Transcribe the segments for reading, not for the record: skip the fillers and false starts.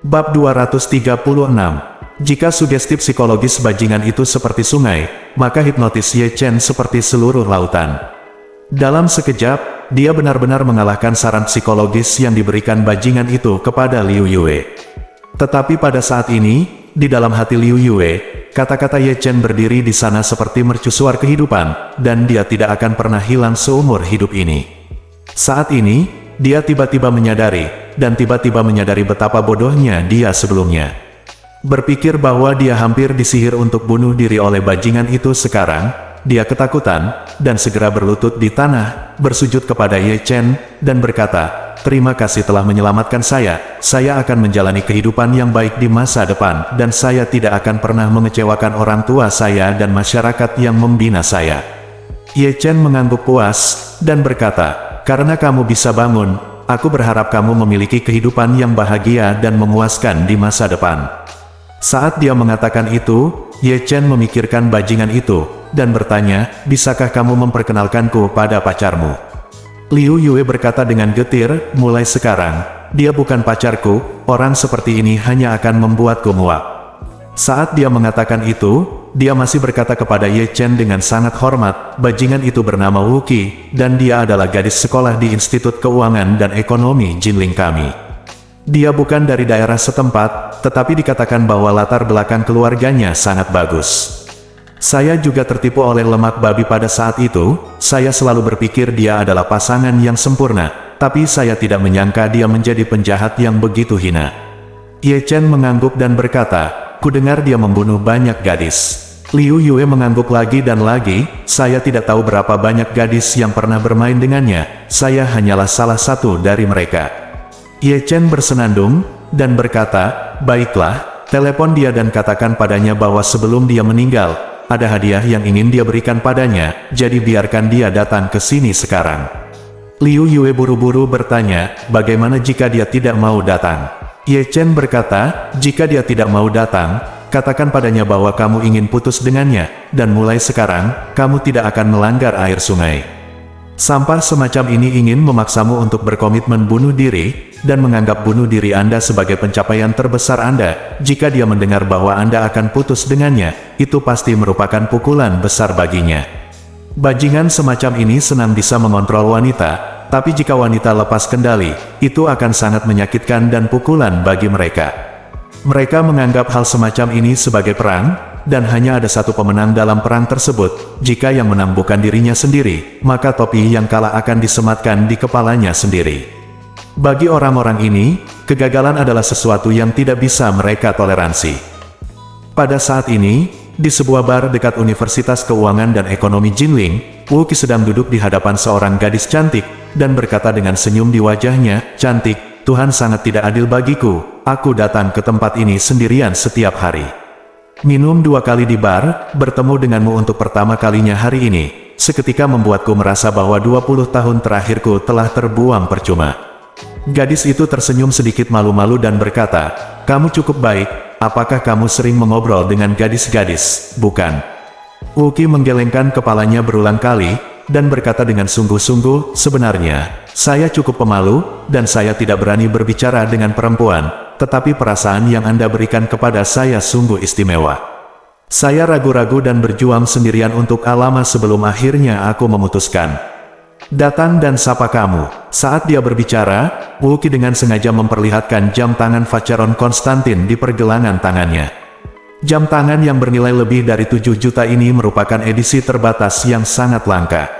Bab 236. Jika sugesti psikologis bajingan itu seperti sungai, maka hipnotis Ye Chen seperti seluruh lautan. Dalam sekejap, dia benar-benar mengalahkan saran psikologis yang diberikan bajingan itu kepada Liu Yue. Tetapi pada saat ini, di dalam hati Liu Yue, kata-kata Ye Chen berdiri di sana seperti mercusuar kehidupan, dan dia tidak akan pernah hilang seumur hidup ini. Saat ini, dia tiba-tiba menyadari betapa bodohnya dia sebelumnya. Berpikir bahwa dia hampir disihir untuk bunuh diri oleh bajingan itu sekarang, dia ketakutan, dan segera berlutut di tanah, bersujud kepada Ye Chen, dan berkata, "Terima kasih telah menyelamatkan saya akan menjalani kehidupan yang baik di masa depan, dan saya tidak akan pernah mengecewakan orang tua saya dan masyarakat yang membina saya." Ye Chen mengangguk puas, dan berkata, "Karena kamu bisa bangun, aku berharap kamu memiliki kehidupan yang bahagia dan memuaskan di masa depan." Saat dia mengatakan itu, Ye Chen memikirkan bajingan itu, dan bertanya, "Bisakah kamu memperkenalkanku pada pacarmu?" Liu Yue berkata dengan getir, "Mulai sekarang, dia bukan pacarku, orang seperti ini hanya akan membuatku muak." Saat dia mengatakan itu, dia masih berkata kepada Ye Chen dengan sangat hormat, "Bajingan itu bernama Wu Qi, dan dia adalah gadis sekolah di Institut Keuangan dan Ekonomi Jinling kami. Dia bukan dari daerah setempat, tetapi dikatakan bahwa latar belakang keluarganya sangat bagus. Saya juga tertipu oleh lemak babi pada saat itu, saya selalu berpikir dia adalah pasangan yang sempurna, tapi saya tidak menyangka dia menjadi penjahat yang begitu hina." Ye Chen mengangguk dan berkata, "Kudengar dia membunuh banyak gadis." Liu Yue mengangguk lagi dan lagi, "Saya tidak tahu berapa banyak gadis yang pernah bermain dengannya, saya hanyalah salah satu dari mereka." Ye Chen bersenandung, dan berkata, "Baiklah, telepon dia dan katakan padanya bahwa sebelum dia meninggal, ada hadiah yang ingin dia berikan padanya, jadi biarkan dia datang ke sini sekarang." Liu Yue buru-buru bertanya, "Bagaimana jika dia tidak mau datang?" Ye Chen berkata, "Jika dia tidak mau datang, katakan padanya bahwa kamu ingin putus dengannya, dan mulai sekarang, kamu tidak akan melanggar air sungai. Sampah semacam ini ingin memaksamu untuk berkomitmen bunuh diri, dan menganggap bunuh diri Anda sebagai pencapaian terbesar Anda. Jika dia mendengar bahwa Anda akan putus dengannya, itu pasti merupakan pukulan besar baginya. Bajingan semacam ini senang bisa mengontrol wanita, tapi jika wanita lepas kendali, itu akan sangat menyakitkan dan pukulan bagi mereka. Mereka menganggap hal semacam ini sebagai perang, dan hanya ada satu pemenang dalam perang tersebut. Jika yang menang bukan dirinya sendiri, maka topi yang kalah akan disematkan di kepalanya sendiri. Bagi orang-orang ini, kegagalan adalah sesuatu yang tidak bisa mereka toleransi. Pada saat ini, di sebuah bar dekat Universitas Keuangan dan Ekonomi Jinling, Wu Qi sedang duduk di hadapan seorang gadis cantik, dan berkata dengan senyum di wajahnya, "Cantik, Tuhan sangat tidak adil bagiku, aku datang ke tempat ini sendirian setiap hari. Minum 2 kali di bar, bertemu denganmu untuk pertama kalinya hari ini, seketika membuatku merasa bahwa 20 tahun terakhirku telah terbuang percuma." Gadis itu tersenyum sedikit malu-malu dan berkata, "Kamu cukup baik, apakah kamu sering mengobrol dengan gadis-gadis, bukan?" Wu Qi menggelengkan kepalanya berulang kali, dan berkata dengan sungguh-sungguh, "Sebenarnya, saya cukup pemalu, dan saya tidak berani berbicara dengan perempuan, tetapi perasaan yang Anda berikan kepada saya sungguh istimewa. Saya ragu-ragu dan berjuang sendirian untuk lama sebelum akhirnya aku memutuskan datang dan sapa kamu." Saat dia berbicara, Wu Qi dengan sengaja memperlihatkan jam tangan Vacheron Konstantin di pergelangan tangannya. Jam tangan yang bernilai lebih dari 7 juta ini merupakan edisi terbatas yang sangat langka.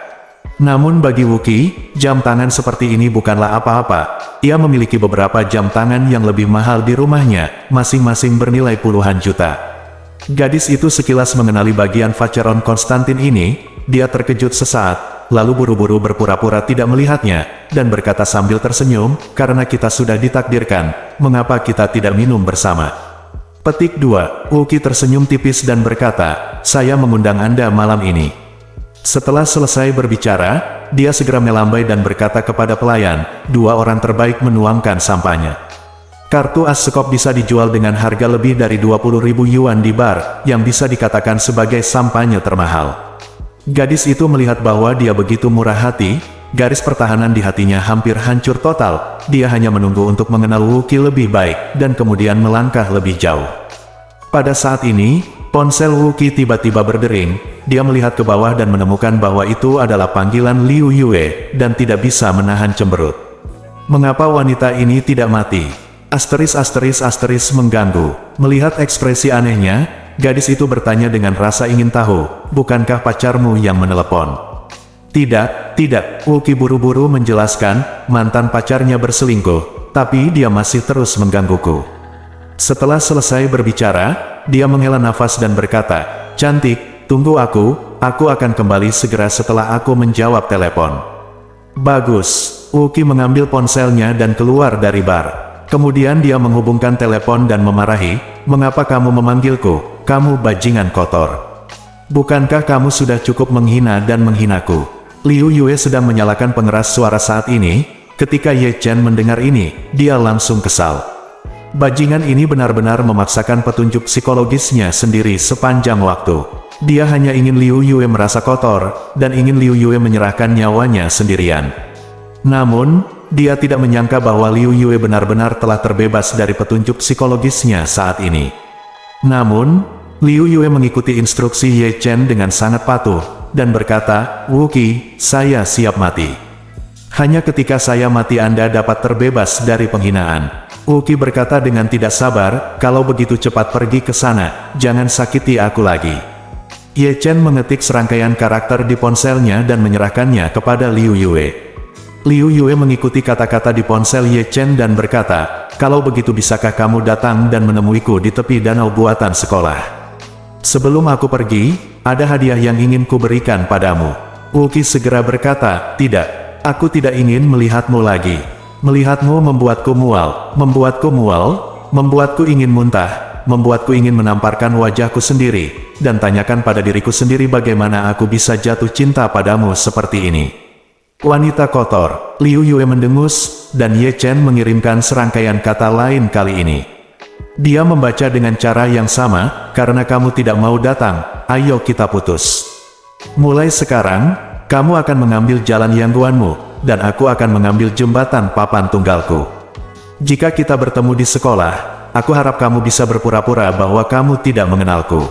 Namun bagi Wu Qi, jam tangan seperti ini bukanlah apa-apa. Ia memiliki beberapa jam tangan yang lebih mahal di rumahnya, masing-masing bernilai puluhan juta. Gadis itu sekilas mengenali bagian Vacheron Konstantin ini, dia terkejut sesaat, lalu buru-buru berpura-pura tidak melihatnya, dan berkata sambil tersenyum, "Karena kita sudah ditakdirkan, mengapa kita tidak minum bersama?" Petik 2. Wu Qi tersenyum tipis dan berkata, "Saya mengundang Anda malam ini." Setelah selesai berbicara, dia segera melambai dan berkata kepada pelayan, 2 orang terbaik menuangkan sampahnya. Kartu as sekop bisa dijual dengan harga lebih dari 20.000 yuan di bar, yang bisa dikatakan sebagai sampahnya termahal. Gadis itu melihat bahwa dia begitu murah hati, garis pertahanan di hatinya hampir hancur total. Dia hanya menunggu untuk mengenal Wookie lebih baik, dan kemudian melangkah lebih jauh. Pada saat ini, ponsel Wookie tiba-tiba berdering. Dia melihat ke bawah dan menemukan bahwa itu adalah panggilan Liu Yue, dan tidak bisa menahan cemberut. Mengapa wanita ini tidak mati? Asteris mengganggu. Melihat ekspresi anehnya, gadis itu bertanya dengan rasa ingin tahu, bukankah pacarmu yang menelepon? Tidak, Wookie buru-buru menjelaskan, mantan pacarnya berselingkuh, tapi dia masih terus menggangguku. Setelah selesai berbicara, dia menghela nafas dan berkata, cantik, tunggu aku akan kembali segera setelah aku menjawab telepon. Bagus, Wookie mengambil ponselnya dan keluar dari bar. Kemudian dia menghubungkan telepon dan memarahi, mengapa kamu memanggilku, kamu bajingan kotor. Bukankah kamu sudah cukup menghina dan menghinaku? Liu Yue sedang menyalakan pengeras suara saat ini. Ketika Ye Chen mendengar ini, dia langsung kesal. Bajingan ini benar-benar memaksakan petunjuk psikologisnya sendiri sepanjang waktu. Dia hanya ingin Liu Yue merasa kotor, dan ingin Liu Yue menyerahkan nyawanya sendirian. Namun, dia tidak menyangka bahwa Liu Yue benar-benar telah terbebas dari petunjuk psikologisnya saat ini. Namun, Liu Yue mengikuti instruksi Ye Chen dengan sangat patuh, dan berkata, Wookie, saya siap mati. Hanya ketika saya mati Anda dapat terbebas dari penghinaan. Wookie berkata dengan tidak sabar, kalau begitu cepat pergi ke sana, jangan sakiti aku lagi. Ye Chen mengetik serangkaian karakter di ponselnya dan menyerahkannya kepada Liu Yue. Liu Yue mengikuti kata-kata di ponsel Ye Chen dan berkata, kalau begitu bisakah kamu datang dan menemuiku di tepi danau buatan sekolah? Sebelum aku pergi, ada hadiah yang ingin kuberikan padamu. Wookie segera berkata, tidak, aku tidak ingin melihatmu lagi. Melihatmu membuatku mual, membuatku ingin muntah, membuatku ingin menamparkan wajahku sendiri, dan tanyakan pada diriku sendiri bagaimana aku bisa jatuh cinta padamu seperti ini. Wanita kotor, Liu Yue mendengus, dan Ye Chen mengirimkan serangkaian kata lain kali ini. Dia membaca dengan cara yang sama, karena kamu tidak mau datang, ayo kita putus. Mulai sekarang, kamu akan mengambil jalan Yangguanmu, dan aku akan mengambil jembatan papan tunggalku. Jika kita bertemu di sekolah, aku harap kamu bisa berpura-pura bahwa kamu tidak mengenalku.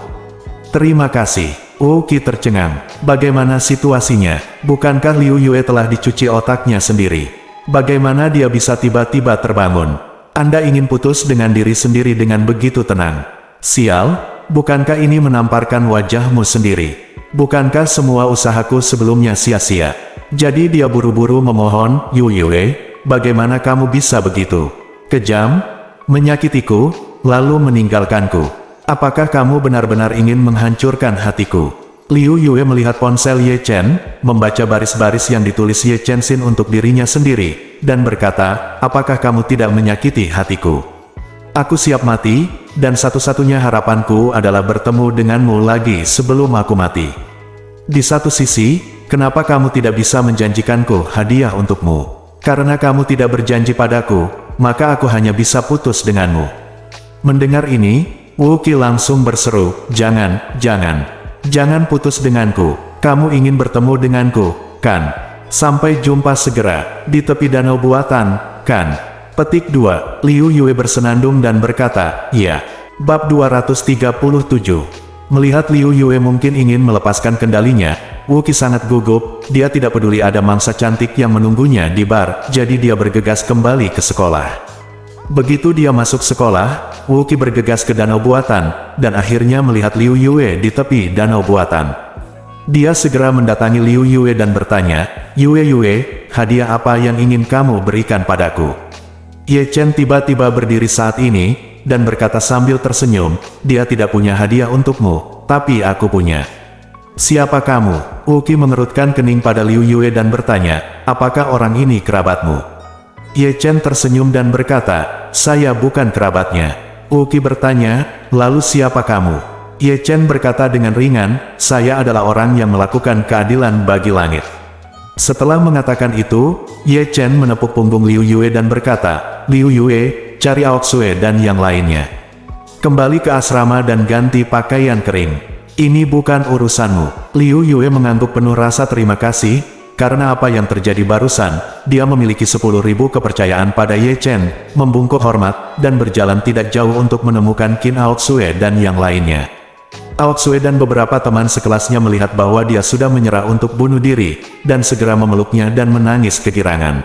Terima kasih. Wookie tercengang. Bagaimana situasinya? Bukankah Liu Yue telah dicuci otaknya sendiri? Bagaimana dia bisa tiba-tiba terbangun? Anda ingin putus dengan diri sendiri dengan begitu tenang. Sial, bukankah ini menamparkan wajahmu sendiri? Bukankah semua usahaku sebelumnya sia-sia? Jadi dia buru-buru memohon, Liu Yue, bagaimana kamu bisa begitu? Kejam, menyakitiku, lalu meninggalkanku. Apakah kamu benar-benar ingin menghancurkan hatiku? Liu Yue melihat ponsel Ye Chen, membaca baris-baris yang ditulis Ye Chen Xin untuk dirinya sendiri, dan berkata, apakah kamu tidak menyakiti hatiku? Aku siap mati, dan satu-satunya harapanku adalah bertemu denganmu lagi sebelum aku mati. Di satu sisi, kenapa kamu tidak bisa menjanjikanku hadiah untukmu? Karena kamu tidak berjanji padaku, maka aku hanya bisa putus denganmu. Mendengar ini, Wookie langsung berseru, jangan putus denganku, kamu ingin bertemu denganku, kan? Sampai jumpa segera, di tepi danau buatan, kan? Petik 2, Liu Yue bersenandung dan berkata, ya. Bab 237. Melihat Liu Yue mungkin ingin melepaskan kendalinya, Wookie sangat gugup, dia tidak peduli ada mangsa cantik yang menunggunya di bar, jadi dia bergegas kembali ke sekolah. Begitu dia masuk sekolah, Wookie bergegas ke danau buatan, dan akhirnya melihat Liu Yue di tepi danau buatan. Dia segera mendatangi Liu Yue dan bertanya, Yue, hadiah apa yang ingin kamu berikan padaku? Ye Chen tiba-tiba berdiri saat ini, dan berkata sambil tersenyum, dia tidak punya hadiah untukmu, tapi aku punya. Siapa kamu? Wookie mengerutkan kening pada Liu Yue dan bertanya, apakah orang ini kerabatmu? Ye Chen tersenyum dan berkata, saya bukan kerabatnya. Wookie bertanya, lalu siapa kamu? Ye Chen berkata dengan ringan, saya adalah orang yang melakukan keadilan bagi langit. Setelah mengatakan itu, Ye Chen menepuk punggung Liu Yue dan berkata, Liu Yue, cari Aok Sue dan yang lainnya. Kembali ke asrama dan ganti pakaian kering. Ini bukan urusanmu. Liu Yue mengangguk penuh rasa terima kasih, karena apa yang terjadi barusan, dia memiliki 10.000 kepercayaan pada Ye Chen, membungkuk hormat, dan berjalan tidak jauh untuk menemukan Qin Aoxue dan yang lainnya. Aoxue dan beberapa teman sekelasnya melihat bahwa dia sudah menyerah untuk bunuh diri, dan segera memeluknya dan menangis kegirangan.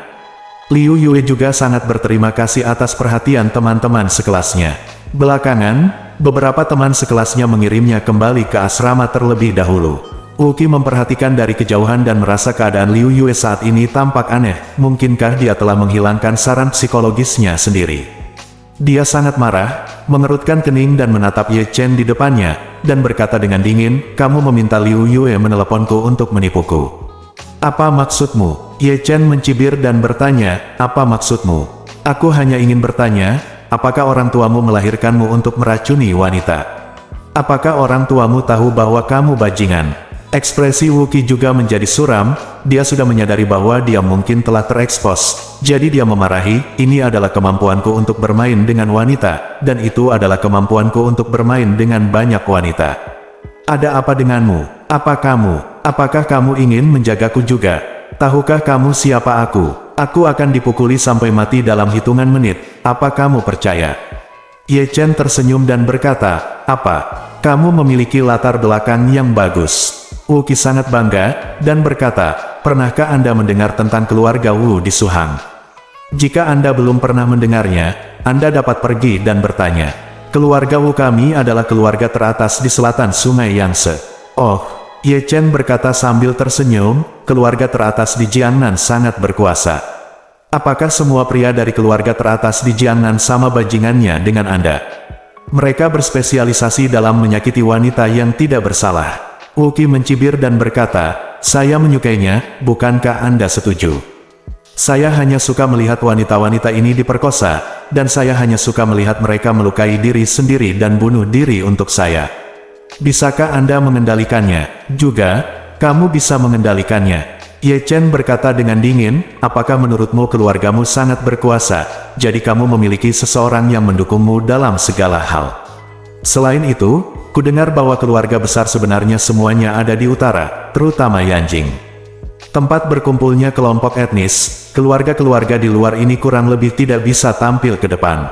Liu Yue juga sangat berterima kasih atas perhatian teman-teman sekelasnya. Belakangan, beberapa teman sekelasnya mengirimnya kembali ke asrama terlebih dahulu. Wuqi memperhatikan dari kejauhan dan merasa keadaan Liu Yue saat ini tampak aneh. Mungkinkah dia telah menghilangkan saran psikologisnya sendiri? Dia sangat marah, mengerutkan kening dan menatap Ye Chen di depannya, dan berkata dengan dingin, "Kamu meminta Liu Yue meneleponku untuk menipuku. Apa maksudmu?" Ye Chen mencibir dan bertanya, "Apa maksudmu?" "Aku hanya ingin bertanya, apakah orang tuamu melahirkanmu untuk meracuni wanita? Apakah orang tuamu tahu bahwa kamu bajingan?" Ekspresi Wuqi juga menjadi suram, dia sudah menyadari bahwa dia mungkin telah terekspos. Jadi dia memarahi, "Ini adalah kemampuanku untuk bermain dengan wanita, dan itu adalah kemampuanku untuk bermain dengan banyak wanita. Ada apa denganmu? Apakah kamu ingin menjagaku juga? Tahukah kamu siapa aku? Aku akan dipukuli sampai mati dalam hitungan menit. Apa kamu percaya?" Ye Chen tersenyum dan berkata, "Apa? Kamu memiliki latar belakang yang bagus." Wuqi sangat bangga, dan berkata, "Pernahkah Anda mendengar tentang keluarga Wu di Suhang? Jika Anda belum pernah mendengarnya, Anda dapat pergi dan bertanya. Keluarga Wu kami adalah keluarga teratas di selatan Sungai Yangtze." "Oh," Ye Chen berkata sambil tersenyum, "keluarga teratas di Jiangnan sangat berkuasa. Apakah semua pria dari keluarga teratas di Jiangnan sama bajingannya dengan Anda? Mereka berspesialisasi dalam menyakiti wanita yang tidak bersalah." Wuqi mencibir dan berkata, "Saya menyukainya, bukankah Anda setuju? Saya hanya suka melihat wanita-wanita ini diperkosa, dan saya hanya suka melihat mereka melukai diri sendiri dan bunuh diri untuk saya. Bisakah Anda mengendalikannya? Juga, kamu bisa mengendalikannya." Ye Chen berkata dengan dingin, "Apakah menurutmu keluargamu sangat berkuasa, jadi kamu memiliki seseorang yang mendukungmu dalam segala hal? Selain itu, kudengar bahwa keluarga besar sebenarnya semuanya ada di utara, terutama Yanjing. Tempat berkumpulnya kelompok etnis, keluarga-keluarga di luar ini kurang lebih tidak bisa tampil ke depan."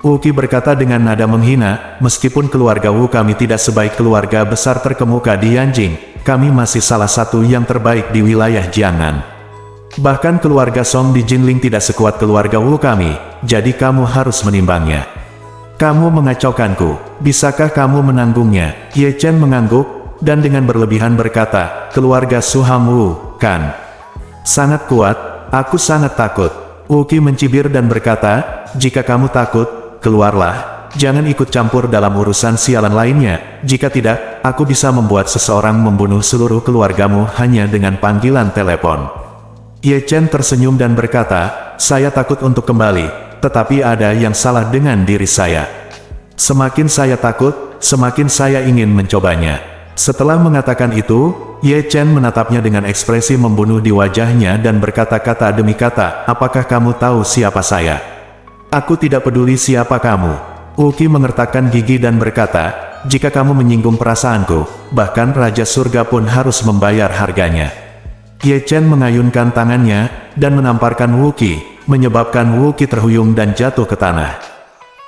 Wuqi berkata dengan nada menghina, "Meskipun keluarga Wu kami tidak sebaik keluarga besar terkemuka di Yanjing, kami masih salah satu yang terbaik di wilayah Jiangnan. Bahkan keluarga Song di Jinling tidak sekuat keluarga Wu kami, jadi kamu harus menimbangnya. Kamu mengacaukanku, bisakah kamu menanggungnya?" Ye Chen mengangguk, dan dengan berlebihan berkata, "Keluarga Suhang Wu, kan? Sangat kuat, aku sangat takut." Wuqi mencibir dan berkata, "Jika kamu takut, keluarlah, jangan ikut campur dalam urusan sialan lainnya, jika tidak, aku bisa membuat seseorang membunuh seluruh keluargamu hanya dengan panggilan telepon." Ye Chen tersenyum dan berkata, "Saya takut untuk kembali, tetapi ada yang salah dengan diri saya. Semakin saya takut, semakin saya ingin mencobanya." Setelah mengatakan itu, Ye Chen menatapnya dengan ekspresi membunuh di wajahnya dan berkata-kata demi kata, "Apakah kamu tahu siapa saya? Aku tidak peduli siapa kamu." Wuqi mengertakkan gigi dan berkata, "Jika kamu menyinggung perasaanku, bahkan Raja Surga pun harus membayar harganya." Ye Chen mengayunkan tangannya, dan menamparkan Wuqi, menyebabkan Wuqi terhuyung dan jatuh ke tanah.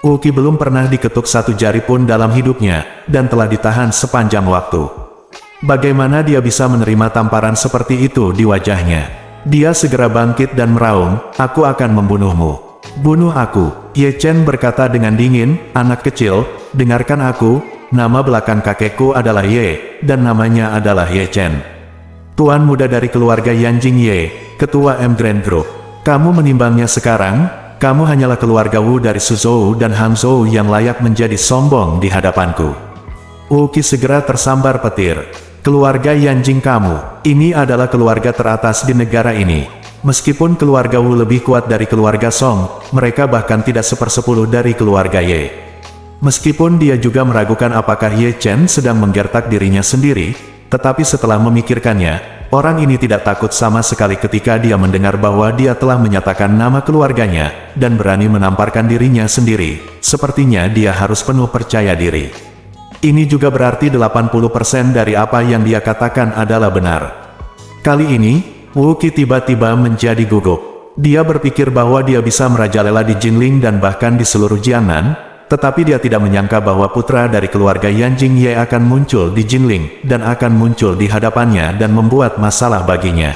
Wuqi belum pernah diketuk satu jari pun dalam hidupnya, dan telah ditahan sepanjang waktu. Bagaimana dia bisa menerima tamparan seperti itu di wajahnya? Dia segera bangkit dan meraung, "Aku akan membunuhmu. Bunuh aku." Ye Chen berkata dengan dingin, "Anak kecil, dengarkan aku, nama belakang kakekku adalah Ye, dan namanya adalah Ye Chen. Tuan muda dari keluarga Yanjing Ye, ketua M Grand Group. Kamu menimbangnya sekarang, kamu hanyalah keluarga Wu dari Suzhou dan Hangzhou yang layak menjadi sombong di hadapanku." Wuqi segera tersambar petir. "Keluarga Yanjing kamu, ini adalah keluarga teratas di negara ini. Meskipun keluarga Wu lebih kuat dari keluarga Song, mereka bahkan tidak sepersepuluh dari keluarga Ye." Meskipun dia juga meragukan apakah Ye Chen sedang menggertak dirinya sendiri, tetapi setelah memikirkannya, orang ini tidak takut sama sekali ketika dia mendengar bahwa dia telah menyatakan nama keluarganya, dan berani menamparkan dirinya sendiri. Sepertinya dia harus penuh percaya diri. Ini juga berarti 80% dari apa yang dia katakan adalah benar. Kali ini, Wuki tiba-tiba menjadi gugup. Dia berpikir bahwa dia bisa merajalela di Jinling dan bahkan di seluruh Jiangnan, tetapi dia tidak menyangka bahwa putra dari keluarga Yan Jingye akan muncul di Jinling dan akan muncul di hadapannya dan membuat masalah baginya.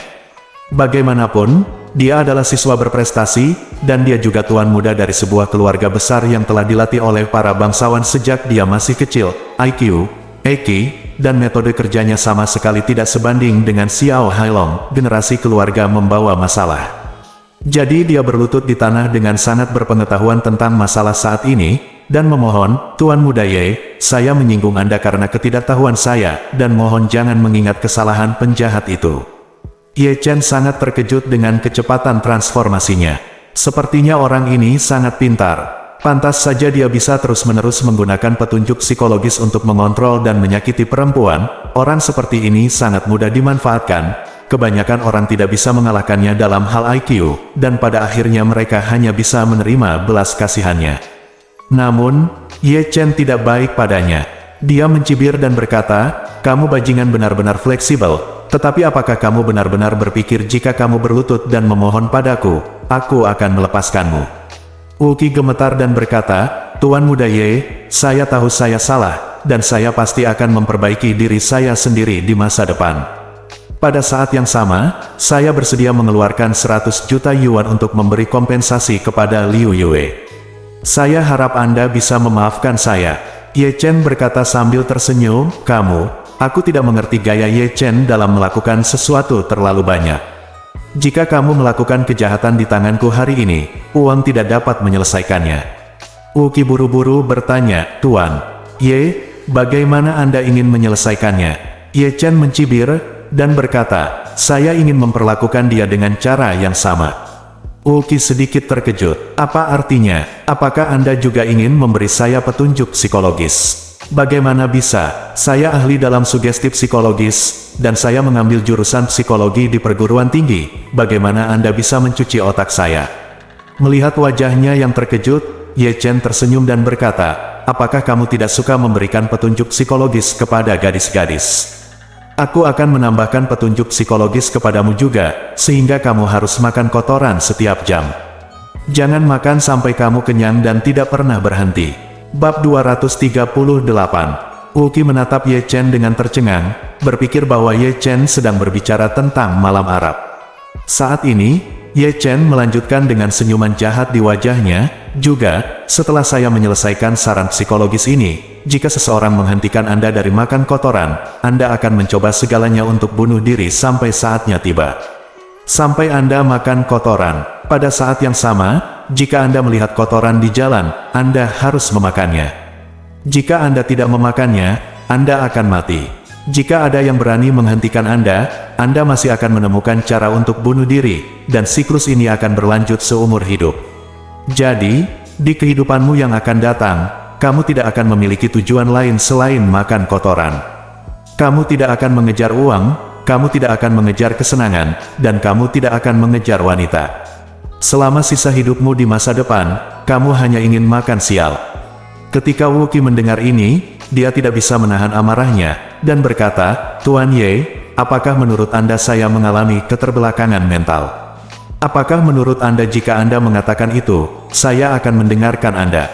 Bagaimanapun, dia adalah siswa berprestasi, dan dia juga tuan muda dari sebuah keluarga besar yang telah dilatih oleh para bangsawan sejak dia masih kecil. IQ, EQ, dan metode kerjanya sama sekali tidak sebanding dengan Xiao Hailong. Generasi keluarga membawa masalah. Jadi dia berlutut di tanah dengan sangat berpengetahuan tentang masalah saat ini, dan memohon, Tuan Muda Ye, saya menyinggung Anda karena ketidaktahuan saya, dan mohon jangan mengingat kesalahan penjahat itu. Ye Chen sangat terkejut dengan kecepatan transformasinya. Sepertinya orang ini sangat pintar. Pantas saja dia bisa terus-menerus menggunakan petunjuk psikologis untuk mengontrol dan menyakiti perempuan. Orang seperti ini sangat mudah dimanfaatkan. Kebanyakan orang tidak bisa mengalahkannya dalam hal IQ, dan pada akhirnya mereka hanya bisa menerima belas kasihannya. Namun, Ye Chen tidak baik padanya. Dia mencibir dan berkata, "Kamu bajingan benar-benar fleksibel. Tetapi apakah kamu benar-benar berpikir jika kamu berlutut dan memohon padaku, aku akan melepaskanmu?" Wuki gemetar dan berkata, "Tuan Muda Ye, saya tahu saya salah, dan saya pasti akan memperbaiki diri saya sendiri di masa depan. Pada saat yang sama, saya bersedia mengeluarkan 100 juta yuan untuk memberi kompensasi kepada Liu Yue. Saya harap Anda bisa memaafkan saya." Ye Chen berkata sambil tersenyum, Aku tidak mengerti gaya Ye Chen dalam melakukan sesuatu terlalu banyak. Jika kamu melakukan kejahatan di tanganku hari ini, uang tidak dapat menyelesaikannya." Wuki buru-buru bertanya, "Tuan Ye, bagaimana Anda ingin menyelesaikannya?" Ye Chen mencibir, dan berkata, "Saya ingin memperlakukan dia dengan cara yang sama." Wuki sedikit terkejut. "Apa artinya? Apakah Anda juga ingin memberi saya petunjuk psikologis?" "Bagaimana bisa? Saya ahli dalam sugesti psikologis, dan saya mengambil jurusan psikologi di perguruan tinggi. Bagaimana Anda bisa mencuci otak saya?" Melihat wajahnya yang terkejut, Ye Chen tersenyum dan berkata, "Apakah kamu tidak suka memberikan petunjuk psikologis kepada gadis-gadis? Aku akan menambahkan petunjuk psikologis kepadamu juga, sehingga kamu harus makan kotoran setiap jam. Jangan makan sampai kamu kenyang dan tidak pernah berhenti." Bab 238. Wuki menatap Ye Chen dengan tercengang, berpikir bahwa Ye Chen sedang berbicara tentang malam Arab. Saat ini, Ye Chen melanjutkan dengan senyuman jahat di wajahnya, "Juga, setelah saya menyelesaikan saran psikologis ini, jika seseorang menghentikan Anda dari makan kotoran, Anda akan mencoba segalanya untuk bunuh diri sampai saatnya tiba. Sampai Anda makan kotoran. Pada saat yang sama, jika Anda melihat kotoran di jalan, Anda harus memakannya. Jika Anda tidak memakannya, Anda akan mati. Jika ada yang berani menghentikan Anda masih akan menemukan cara untuk bunuh diri, dan siklus ini akan berlanjut seumur hidup. Jadi, di kehidupanmu yang akan datang, kamu tidak akan memiliki tujuan lain selain makan kotoran. Kamu tidak akan mengejar uang, kamu tidak akan mengejar kesenangan, dan kamu tidak akan mengejar wanita. Selama sisa hidupmu di masa depan, kamu hanya ingin makan sial." Ketika Wuki mendengar ini, dia tidak bisa menahan amarahnya, dan berkata, "Tuan Ye, apakah menurut Anda saya mengalami keterbelakangan mental? Apakah menurut Anda jika Anda mengatakan itu, saya akan mendengarkan Anda?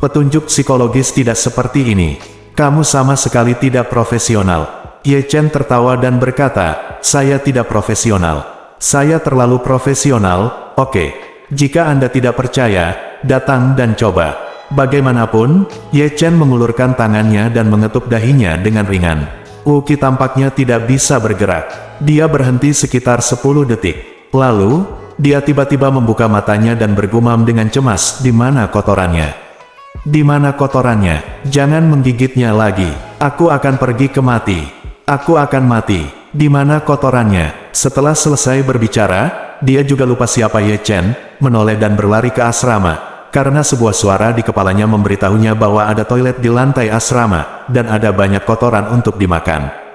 Petunjuk psikologis tidak seperti ini. Kamu sama sekali tidak profesional." Ye Chen tertawa dan berkata, "Saya tidak profesional. Saya terlalu profesional. Oke, jika Anda tidak percaya, datang dan coba." Bagaimanapun, Ye Chen mengulurkan tangannya dan mengetuk dahinya dengan ringan. Wuki tampaknya tidak bisa bergerak. Dia berhenti sekitar 10 detik. Lalu, dia tiba-tiba membuka matanya dan bergumam dengan cemas, "Di mana kotorannya? Di mana kotorannya? Jangan menggigitnya lagi. Aku akan pergi ke mati. Aku akan mati. Di mana kotorannya?" Setelah selesai berbicara, dia juga lupa siapa Ye Chen, menoleh dan berlari ke asrama, karena sebuah suara di kepalanya memberitahunya bahwa ada toilet di lantai asrama, dan ada banyak kotoran untuk dimakan.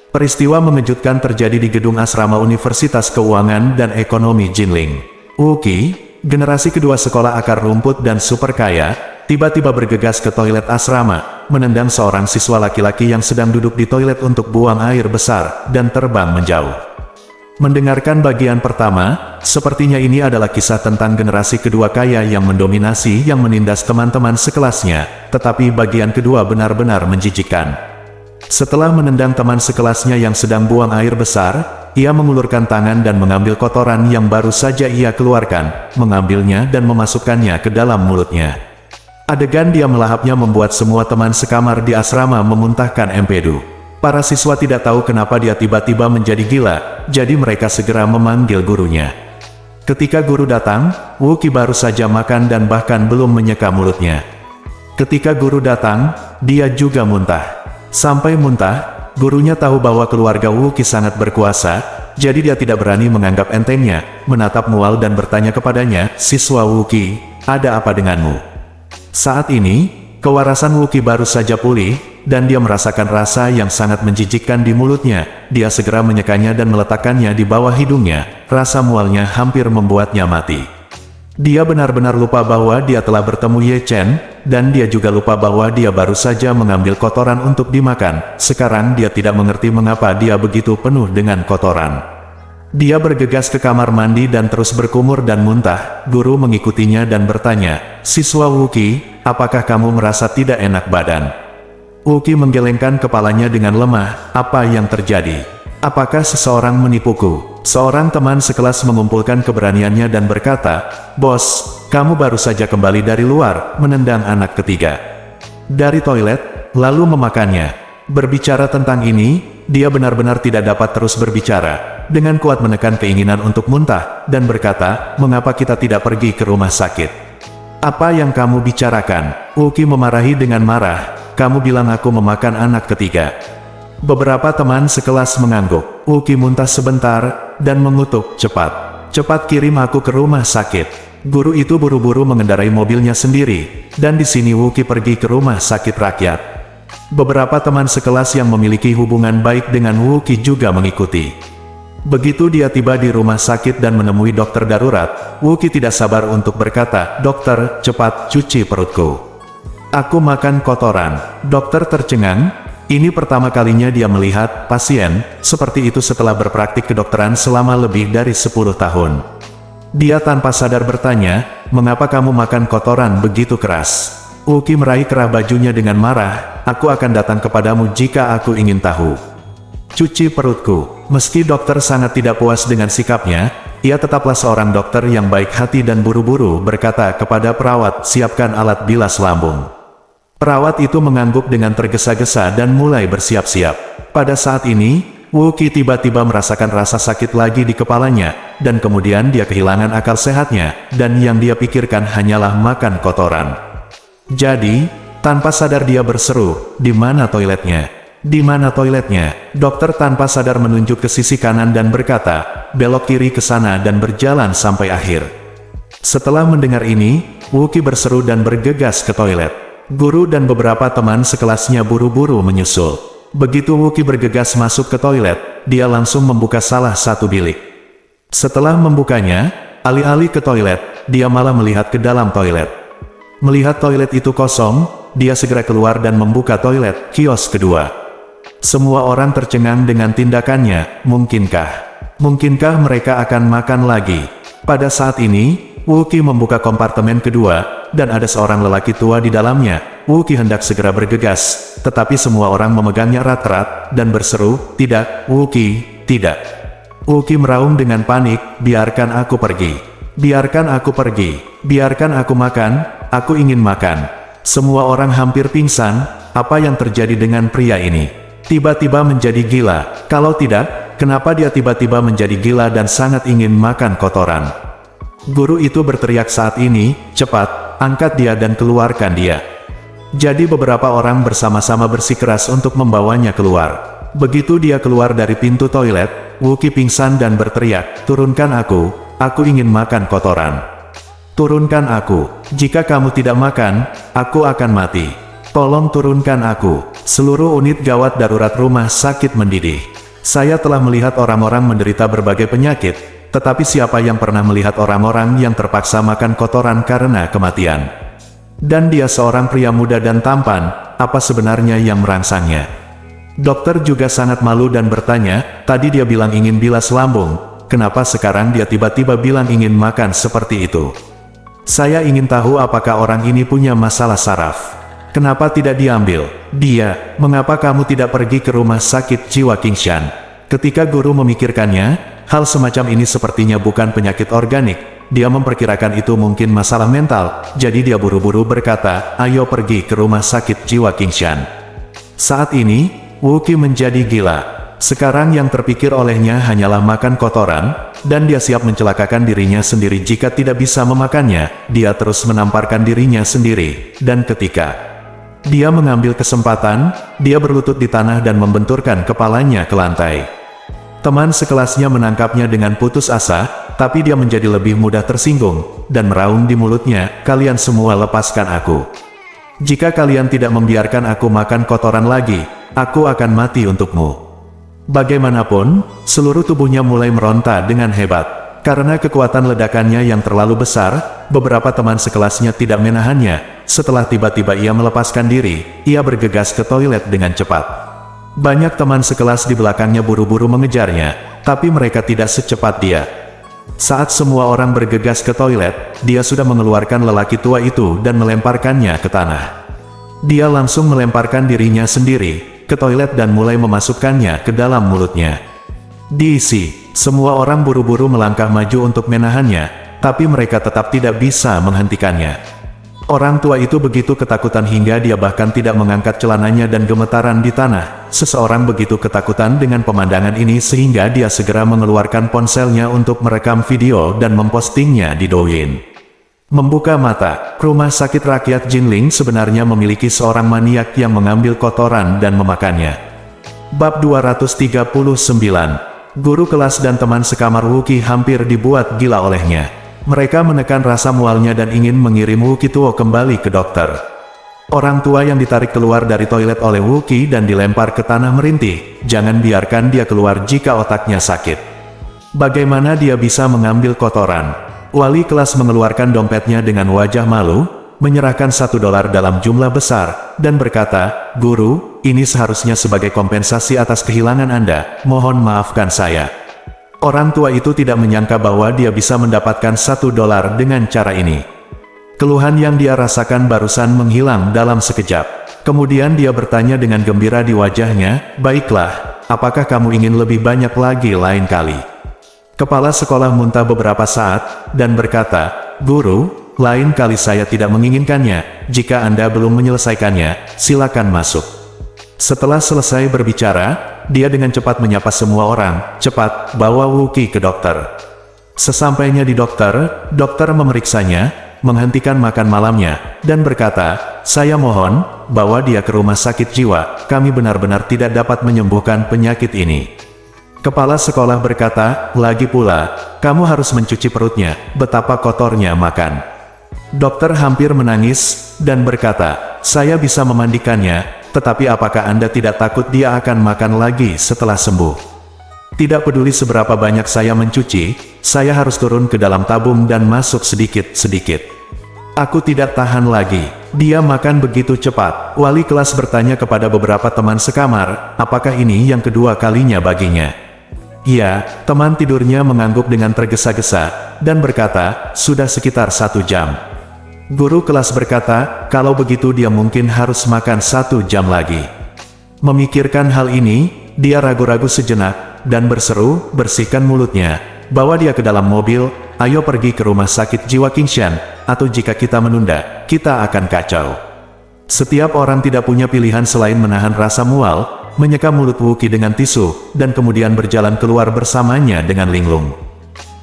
Peristiwa mengejutkan terjadi di gedung asrama Universitas Keuangan dan Ekonomi Jinling. Wuki, generasi kedua sekolah akar rumput dan super kaya, tiba-tiba bergegas ke toilet asrama, menendang seorang siswa laki-laki yang sedang duduk di toilet untuk buang air besar, dan terbang menjauh. Mendengarkan bagian pertama, sepertinya ini adalah kisah tentang generasi kedua kaya yang mendominasi yang menindas teman-teman sekelasnya, tetapi bagian kedua benar-benar menjijikkan. Setelah menendang teman sekelasnya yang sedang buang air besar, ia mengulurkan tangan dan mengambil kotoran yang baru saja ia keluarkan, mengambilnya dan memasukkannya ke dalam mulutnya. Adegan dia melahapnya membuat semua teman sekamar di asrama memuntahkan empedu. Para siswa tidak tahu kenapa dia tiba-tiba menjadi gila, jadi mereka segera memanggil gurunya. Ketika guru datang, Wookie baru saja makan dan bahkan belum menyeka mulutnya. Ketika guru datang, dia juga muntah. Sampai muntah, gurunya tahu bahwa keluarga Wookie sangat berkuasa, jadi dia tidak berani menganggap entengnya, menatap mual dan bertanya kepadanya, "Siswa Wookie, ada apa denganmu?" Saat ini, kewarasan Wookie baru saja pulih, dan dia merasakan rasa yang sangat menjijikkan di mulutnya. Dia segera menyekanya dan meletakkannya di bawah hidungnya. Rasa mualnya hampir membuatnya mati. Dia benar-benar lupa bahwa dia telah bertemu Ye Chen, dan dia juga lupa bahwa dia baru saja mengambil kotoran untuk dimakan. Sekarang dia tidak mengerti mengapa dia begitu penuh dengan kotoran. Dia bergegas ke kamar mandi dan terus berkumur dan muntah. Guru mengikutinya dan bertanya, "Siswa Wookie, apakah kamu merasa tidak enak badan?" Wookie menggelengkan kepalanya dengan lemah. "Apa yang terjadi? Apakah seseorang menipuku?" Seorang teman sekelas mengumpulkan keberaniannya dan berkata, "Bos, kamu baru saja kembali dari luar, menendang anak ketiga dari toilet, lalu memakannya." Berbicara tentang ini, dia benar-benar tidak dapat terus berbicara. Dengan kuat menekan keinginan untuk muntah, dan berkata, "Mengapa kita tidak pergi ke rumah sakit?" "Apa yang kamu bicarakan?" Wookie memarahi dengan marah. "Kamu bilang aku memakan anak ketiga." Beberapa teman sekelas mengangguk. Wookie muntah sebentar, dan mengutuk, "Cepat. Cepat kirim aku ke rumah sakit." Guru itu buru-buru mengendarai mobilnya sendiri, dan di sini Wookie pergi ke rumah sakit rakyat. Beberapa teman sekelas yang memiliki hubungan baik dengan Wookie juga mengikuti. Begitu dia tiba di rumah sakit dan menemui dokter darurat, Wookie tidak sabar untuk berkata, "Dokter, cepat cuci perutku. Aku makan kotoran." Dokter tercengang. Ini pertama kalinya dia melihat pasien seperti itu setelah berpraktik kedokteran selama lebih dari 10 tahun. Dia tanpa sadar bertanya, "Mengapa kamu makan kotoran begitu keras?" Wookie meraih kerah bajunya dengan marah, "Aku akan datang kepadamu jika aku ingin tahu." Cuci perutku. Meski dokter sangat tidak puas dengan sikapnya, ia tetaplah seorang dokter yang baik hati dan buru-buru berkata kepada perawat, "Siapkan alat bilas lambung." Perawat itu mengangguk dengan tergesa-gesa dan mulai bersiap-siap. Pada saat ini, Wookie tiba-tiba merasakan rasa sakit lagi di kepalanya, dan kemudian dia kehilangan akal sehatnya, dan yang dia pikirkan hanyalah makan kotoran. Jadi, tanpa sadar dia berseru, "Di mana toiletnya? Di mana toiletnya?" Dokter tanpa sadar menunjuk ke sisi kanan dan berkata, "Belok kiri ke sana dan berjalan sampai akhir." Setelah mendengar ini, Wookie berseru dan bergegas ke toilet. Guru dan beberapa teman sekelasnya buru-buru menyusul. Begitu Wookie bergegas masuk ke toilet, dia langsung membuka salah satu bilik. Setelah membukanya, alih-alih ke toilet, dia malah melihat ke dalam toilet. Melihat toilet itu kosong, dia segera keluar dan membuka toilet kios kedua. Semua orang tercengang dengan tindakannya. Mungkinkah mereka akan makan lagi? Pada saat ini, Wookie membuka kompartemen kedua, dan ada seorang lelaki tua di dalamnya. Wookie hendak segera bergegas, tetapi semua orang memegangnya erat-erat, dan berseru, "Tidak, Wookie, tidak." Wookie meraung dengan panik, "Biarkan aku pergi. Biarkan aku pergi. Biarkan aku makan. Aku ingin makan." Semua orang hampir pingsan. Apa yang terjadi dengan pria ini? Tiba-tiba menjadi gila. Kalau tidak, kenapa dia tiba-tiba menjadi gila dan sangat ingin makan kotoran? Guru itu berteriak saat ini, "Cepat, angkat dia dan keluarkan dia." Jadi beberapa orang bersama-sama bersikeras untuk membawanya keluar. Begitu dia keluar dari pintu toilet, Wookie pingsan dan berteriak, "Turunkan aku ingin makan kotoran. Turunkan aku. Jika kamu tidak makan, aku akan mati. Tolong turunkan aku." Seluruh unit gawat darurat rumah sakit mendidih. Saya telah melihat orang-orang menderita berbagai penyakit, tetapi siapa yang pernah melihat orang-orang yang terpaksa makan kotoran karena kematian? Dan dia seorang pria muda dan tampan, apa sebenarnya yang merangsangnya? Dokter juga sangat malu dan bertanya, "Tadi dia bilang ingin bilas lambung, kenapa sekarang dia tiba-tiba bilang ingin makan seperti itu. Saya ingin tahu apakah orang ini punya masalah saraf. Kenapa tidak diambil? Dia, mengapa kamu tidak pergi ke rumah sakit jiwa Qingshan? Ketika guru memikirkannya, hal semacam ini sepertinya bukan penyakit organik. Dia memperkirakan itu mungkin masalah mental, jadi dia buru-buru berkata, ayo pergi ke rumah sakit jiwa Qingshan. Saat ini, Wu Qi menjadi gila. Sekarang yang terpikir olehnya hanyalah makan kotoran, dan dia siap mencelakakan dirinya sendiri jika tidak bisa memakannya. Dia terus menamparkan dirinya sendiri, dan ketika dia mengambil kesempatan, dia berlutut di tanah dan membenturkan kepalanya ke lantai. Teman sekelasnya menangkapnya dengan putus asa, tapi dia menjadi lebih mudah tersinggung, dan meraung di mulutnya, kalian semua lepaskan aku. Jika kalian tidak membiarkan aku makan kotoran lagi, aku akan mati untukmu. Bagaimanapun, seluruh tubuhnya mulai meronta dengan hebat. Karena kekuatan ledakannya yang terlalu besar, beberapa teman sekelasnya tidak menahannya. Setelah tiba-tiba ia melepaskan diri, ia bergegas ke toilet dengan cepat. Banyak teman sekelas di belakangnya buru-buru mengejarnya, tapi mereka tidak secepat dia. Saat semua orang bergegas ke toilet, dia sudah mengeluarkan lelaki tua itu dan melemparkannya ke tanah. Dia langsung melemparkan dirinya sendiri ke toilet dan mulai memasukkannya ke dalam mulutnya. Diisi, semua orang buru-buru melangkah maju untuk menahannya, tapi mereka tetap tidak bisa menghentikannya. Orang tua itu begitu ketakutan hingga dia bahkan tidak mengangkat celananya dan gemetaran di tanah. Seseorang begitu ketakutan dengan pemandangan ini sehingga dia segera mengeluarkan ponselnya untuk merekam video dan mempostingnya di Douyin. Membuka mata, rumah sakit rakyat Jinling sebenarnya memiliki seorang maniak yang mengambil kotoran dan memakannya. Bab 239. Guru kelas dan teman sekamar Wu Qi hampir dibuat gila olehnya. Mereka menekan rasa mualnya dan ingin mengirim Wu Qi tua kembali ke dokter. Orang tua yang ditarik keluar dari toilet oleh Wu Qi dan dilempar ke tanah merintih. Jangan biarkan dia keluar jika otaknya sakit. Bagaimana dia bisa mengambil kotoran? Wali kelas mengeluarkan dompetnya dengan wajah malu, menyerahkan $1 dalam jumlah besar, dan berkata, Guru, ini seharusnya sebagai kompensasi atas kehilangan Anda, mohon maafkan saya. Orang tua itu tidak menyangka bahwa dia bisa mendapatkan $1 dengan cara ini. Keluhan yang dia rasakan barusan menghilang dalam sekejap. Kemudian dia bertanya dengan gembira di wajahnya, baiklah, apakah kamu ingin lebih banyak lagi lain kali? Kepala sekolah muntah beberapa saat, dan berkata, Guru, lain kali saya tidak menginginkannya, jika Anda belum menyelesaikannya, silakan masuk. Setelah selesai berbicara, dia dengan cepat menyapa semua orang, cepat, bawa Wu Qi ke dokter. Sesampainya di dokter, dokter memeriksanya, menghentikan makan malamnya, dan berkata, saya mohon, bawa dia ke rumah sakit jiwa, kami benar-benar tidak dapat menyembuhkan penyakit ini. Kepala sekolah berkata, lagi pula, kamu harus mencuci perutnya, betapa kotornya makan. Dokter hampir menangis, dan berkata, saya bisa memandikannya, tetapi apakah Anda tidak takut dia akan makan lagi setelah sembuh? Tidak peduli seberapa banyak saya mencuci, saya harus turun ke dalam tabung dan masuk sedikit-sedikit. Aku tidak tahan lagi. Dia makan begitu cepat. Wali kelas bertanya kepada beberapa teman sekamar, apakah ini yang kedua kalinya baginya? Iya, teman tidurnya mengangguk dengan tergesa-gesa, dan berkata, sudah sekitar 1 jam. Guru kelas berkata, kalau begitu dia mungkin harus makan 1 jam lagi. Memikirkan hal ini, dia ragu-ragu sejenak, dan berseru, bersihkan mulutnya, bawa dia ke dalam mobil, ayo pergi ke rumah sakit jiwa Qingshan, atau jika kita menunda, kita akan kacau. Setiap orang tidak punya pilihan selain menahan rasa mual, menyekam mulut Wu Qi dengan tisu, dan kemudian berjalan keluar bersamanya dengan linglung.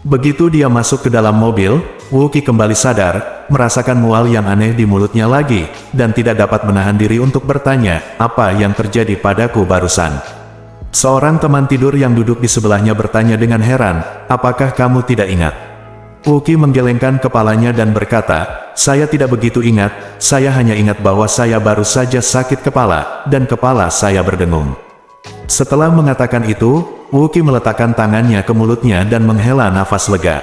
Begitu dia masuk ke dalam mobil, Wu Qi kembali sadar, merasakan mual yang aneh di mulutnya lagi, dan tidak dapat menahan diri untuk bertanya, apa yang terjadi padaku barusan? Seorang teman tidur yang duduk di sebelahnya bertanya dengan heran, apakah kamu tidak ingat? Wu Qi menggelengkan kepalanya dan berkata, saya tidak begitu ingat, saya hanya ingat bahwa saya baru saja sakit kepala, dan kepala saya berdengung. Setelah mengatakan itu, Wu Qi meletakkan tangannya ke mulutnya dan menghela nafas lega.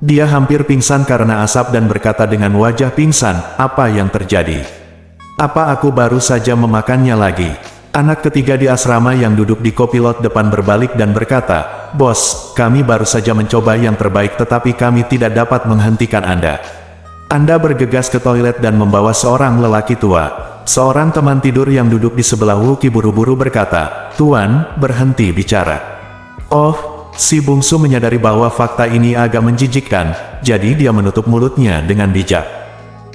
Dia hampir pingsan karena asap dan berkata dengan wajah pingsan, apa yang terjadi? Apa aku baru saja memakannya lagi? Anak ketiga di asrama yang duduk di kopilot depan berbalik dan berkata, "Bos, kami baru saja mencoba yang terbaik tetapi kami tidak dapat menghentikan Anda." Anda bergegas ke toilet dan membawa seorang lelaki tua. Seorang teman tidur yang duduk di sebelah Wookie buru-buru berkata, "Tuan, berhenti bicara." Oh, si bungsu menyadari bahwa fakta ini agak menjijikkan, jadi dia menutup mulutnya dengan bijak.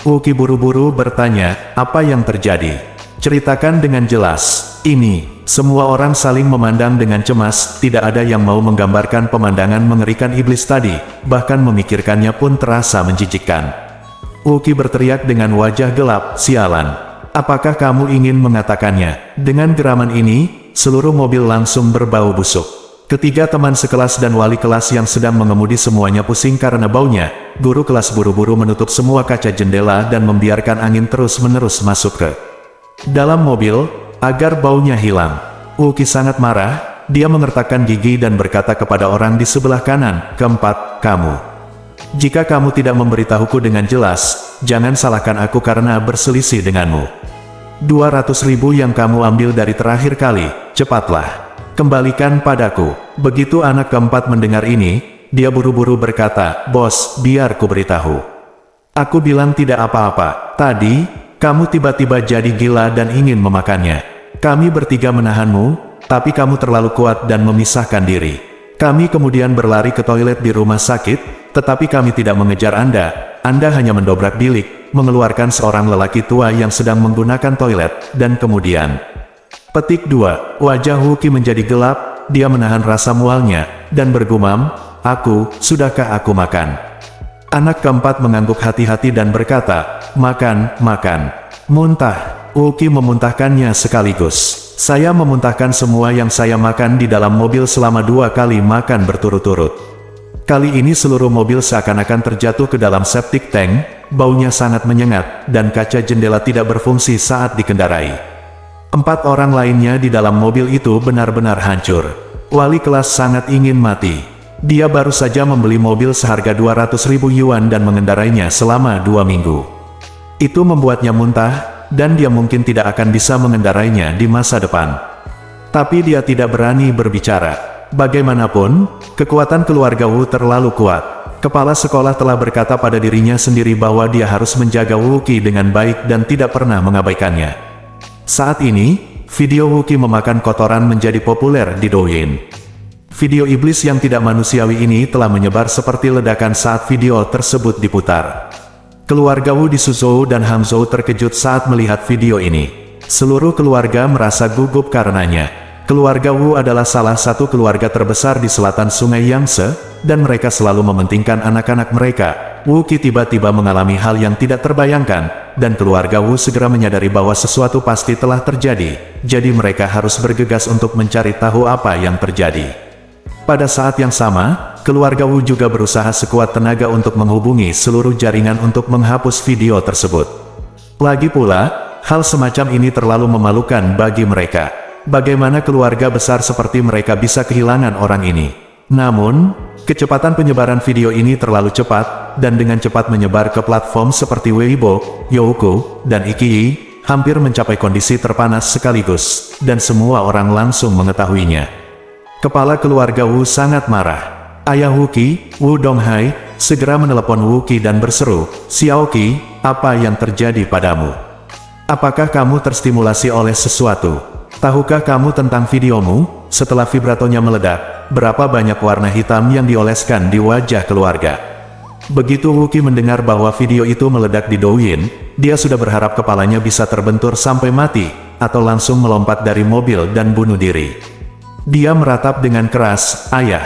Wookie buru-buru bertanya, "Apa yang terjadi? Ceritakan dengan jelas." Ini, semua orang saling memandang dengan cemas, tidak ada yang mau menggambarkan pemandangan mengerikan iblis tadi, bahkan memikirkannya pun terasa menjijikkan. Wookie berteriak dengan wajah gelap, "Sialan! Apakah kamu ingin mengatakannya?" Dengan geraman ini, seluruh mobil langsung berbau busuk. Ketiga teman sekelas dan wali kelas yang sedang mengemudi semuanya pusing karena baunya. Guru kelas buru-buru menutup semua kaca jendela dan membiarkan angin terus-menerus masuk ke dalam mobil, agar baunya hilang. Wookie sangat marah, dia mengertakkan gigi dan berkata kepada orang di sebelah kanan, "Keempat, kamu. Jika kamu tidak memberitahuku dengan jelas, jangan salahkan aku karena berselisih denganmu. 200.000 yang kamu ambil dari terakhir kali, cepatlah. Kembalikan padaku." Begitu anak keempat mendengar ini, dia buru-buru berkata, "Bos, biar ku beritahu. Aku bilang tidak apa-apa. Tadi, kamu tiba-tiba jadi gila dan ingin memakannya. Kami bertiga menahanmu, tapi kamu terlalu kuat dan memisahkan diri. Kami kemudian berlari ke toilet di rumah sakit, tetapi kami tidak mengejar Anda. Anda hanya mendobrak bilik, mengeluarkan seorang lelaki tua yang sedang menggunakan toilet, dan kemudian..." Petik 2. Wajah Wookie menjadi gelap, dia menahan rasa mualnya, dan bergumam, Sudahkah aku makan?" Anak keempat mengangguk hati-hati dan berkata, Makan. Muntah." Wookie memuntahkannya sekaligus. "Saya memuntahkan semua yang saya makan di dalam mobil selama 2 kali makan berturut-turut." Kali ini seluruh mobil seakan-akan terjatuh ke dalam septic tank, baunya sangat menyengat, dan kaca jendela tidak berfungsi saat dikendarai. 4 orang lainnya di dalam mobil itu benar-benar hancur. Wali kelas sangat ingin mati. Dia baru saja membeli mobil seharga 200.000 yuan dan mengendarainya selama 2 minggu. Itu membuatnya muntah, dan dia mungkin tidak akan bisa mengendarainya di masa depan. Tapi dia tidak berani berbicara. Bagaimanapun, kekuatan keluarga Wu terlalu kuat. Kepala sekolah telah berkata pada dirinya sendiri bahwa dia harus menjaga Wookie dengan baik dan tidak pernah mengabaikannya. Saat ini, video Wookie memakan kotoran menjadi populer di Douyin. Video iblis yang tidak manusiawi ini telah menyebar seperti ledakan saat video tersebut diputar. Keluarga Wu di Suzhou dan Hangzhou terkejut saat melihat video ini. Seluruh keluarga merasa gugup karenanya. Keluarga Wu adalah salah satu keluarga terbesar di selatan Sungai Yangtze, dan mereka selalu mementingkan anak-anak mereka. Wookie tiba-tiba mengalami hal yang tidak terbayangkan, dan keluarga Wu segera menyadari bahwa sesuatu pasti telah terjadi, jadi mereka harus bergegas untuk mencari tahu apa yang terjadi. Pada saat yang sama, keluarga Wu juga berusaha sekuat tenaga untuk menghubungi seluruh jaringan untuk menghapus video tersebut. Lagi pula, hal semacam ini terlalu memalukan bagi mereka. Bagaimana keluarga besar seperti mereka bisa kehilangan orang ini? Namun, kecepatan penyebaran video ini terlalu cepat, dan dengan cepat menyebar ke platform seperti Weibo, Youku, dan Iqiyi, hampir mencapai kondisi terpanas sekaligus, dan semua orang langsung mengetahuinya. Kepala keluarga Wu sangat marah. Ayah Wookie, Wu Donghai, segera menelepon Wookie dan berseru, "Xiaoqi, apa yang terjadi padamu? Apakah kamu terstimulasi oleh sesuatu? Tahukah kamu tentang videomu?" Setelah vibratonya meledak, berapa banyak warna hitam yang dioleskan di wajah keluarga. Begitu Wookie mendengar bahwa video itu meledak di Douyin, dia sudah berharap kepalanya bisa terbentur sampai mati, atau langsung melompat dari mobil dan bunuh diri. Dia meratap dengan keras, "Ayah,